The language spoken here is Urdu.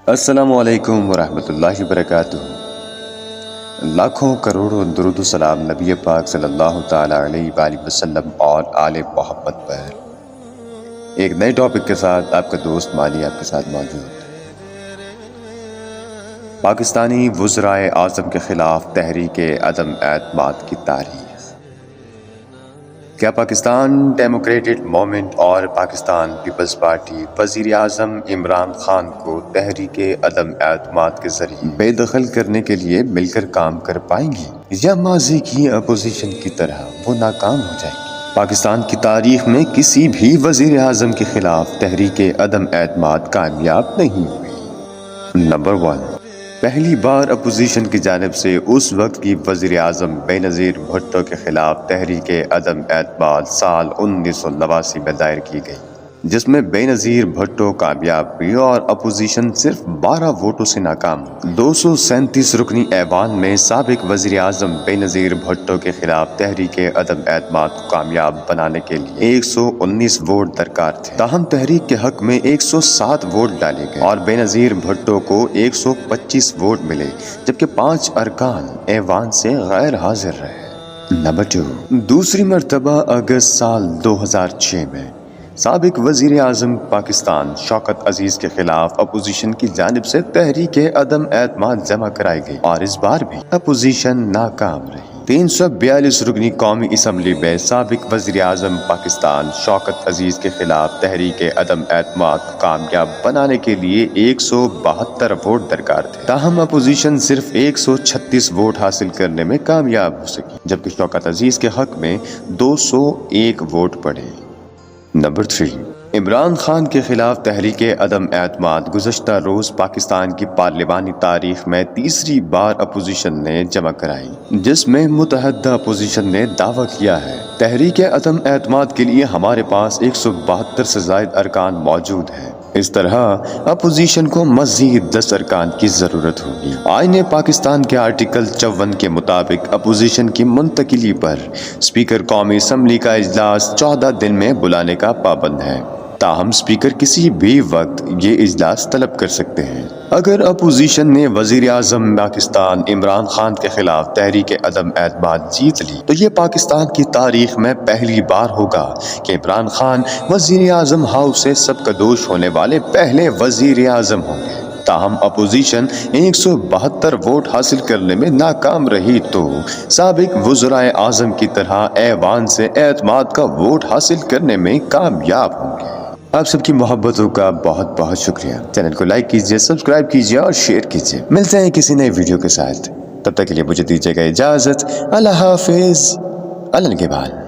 السلام علیکم ورحمۃ اللہ وبرکاتہ۔ لاکھوں کروڑوں درود و سلام نبی پاک صلی اللہ تعالیٰ علیہ وآلہ وسلم اور آل محمد پر۔ ایک نئے ٹاپک کے ساتھ آپ کا دوست مانی آپ کے ساتھ موجود۔ پاکستانی وزرائے اعظم کے خلاف تحریک عدم اعتماد کی تاریخ۔ کیا پاکستان ڈیموکریٹک موومنٹ اور پاکستان پیپلز پارٹی وزیر اعظم عمران خان کو تحریک عدم اعتماد کے ذریعے بے دخل کرنے کے لیے مل کر کام کر پائیں گی یا ماضی کی اپوزیشن کی طرح وہ ناکام ہو جائیں گی؟ پاکستان کی تاریخ میں کسی بھی وزیر اعظم کے خلاف تحریک عدم اعتماد کامیاب نہیں ہوئی۔ نمبر 1، پہلی بار اپوزیشن کی جانب سے اس وقت کی وزیر اعظم بینظیر بھٹو کے خلاف تحریک عدم اعتماد سال 1989 میں دائر کی گئی، جس میں بینظیر بھٹو کامیاب ہوئی اور اپوزیشن صرف 12 ووٹوں سے ناکام ہوئی۔ 237 رکنی ایوان میں سابق وزیر اعظم بینظیر بھٹو کے خلاف تحریک عدم اعتماد کو کامیاب بنانے کے لیے 119 ووٹ درکار تھے، تاہم تحریک کے حق میں 107 ووٹ ڈالے گئے اور بینظیر بھٹو کو 125 ووٹ ملے، جبکہ 5 ارکان ایوان سے غیر حاضر رہے۔ نمبر 2، دوسری مرتبہ اگست سال 2006 میں سابق وزیر اعظم پاکستان شوکت عزیز کے خلاف اپوزیشن کی جانب سے تحریک عدم اعتماد جمع کرائی گئی اور اس بار بھی اپوزیشن ناکام رہی۔ 342 رکنی قومی اسمبلی میں سابق وزیر اعظم پاکستان شوکت عزیز کے خلاف تحریک عدم اعتماد کو کامیاب بنانے کے لیے 172 ووٹ درکار تھے، تاہم اپوزیشن صرف 136 ووٹ حاصل کرنے میں کامیاب ہو سکی، جبکہ شوکت عزیز کے حق میں 201 ووٹ پڑے۔ نمبر 3، عمران خان کے خلاف تحریک عدم اعتماد گزشتہ روز پاکستان کی پارلیمانی تاریخ میں تیسری بار اپوزیشن نے جمع کرائی، جس میں متحدہ اپوزیشن نے دعویٰ کیا ہے تحریک عدم اعتماد کے لیے ہمارے پاس 172 سے زائد ارکان موجود ہیں، اس طرح اپوزیشن کو مزید 10 ارکان کی ضرورت ہوگی۔ آئین پاکستان کے آرٹیکل 54 کے مطابق اپوزیشن کی منتقلی پر اسپیکر قومی اسمبلی کا اجلاس 14 دن میں بلانے کا پابند ہے، تاہم اسپیکر کسی بھی وقت یہ اجلاس طلب کر سکتے ہیں۔ اگر اپوزیشن نے وزیر اعظم پاکستان عمران خان کے خلاف تحریک عدم اعتماد جیت لی تو یہ پاکستان کی تاریخ میں پہلی بار ہوگا کہ عمران خان وزیر اعظم ہاؤس سے سبکدوش ہونے والے پہلے وزیر اعظم ہوں گے۔ تاہم اپوزیشن 172 ووٹ حاصل کرنے میں ناکام رہی تو سابق وزرائے اعظم کی طرح ایوان سے اعتماد کا ووٹ حاصل کرنے میں کامیاب ہوں گے۔ آپ سب کی محبتوں کا بہت بہت شکریہ۔ چینل کو لائک کیجئے، سبسکرائب کیجئے اور شیئر کیجئے۔ ملتے ہیں کسی نئے ویڈیو کے ساتھ، تب تک کے لیے مجھے دیجیے گا اجازت۔ اللہ حافظ، اللہ نگہبان۔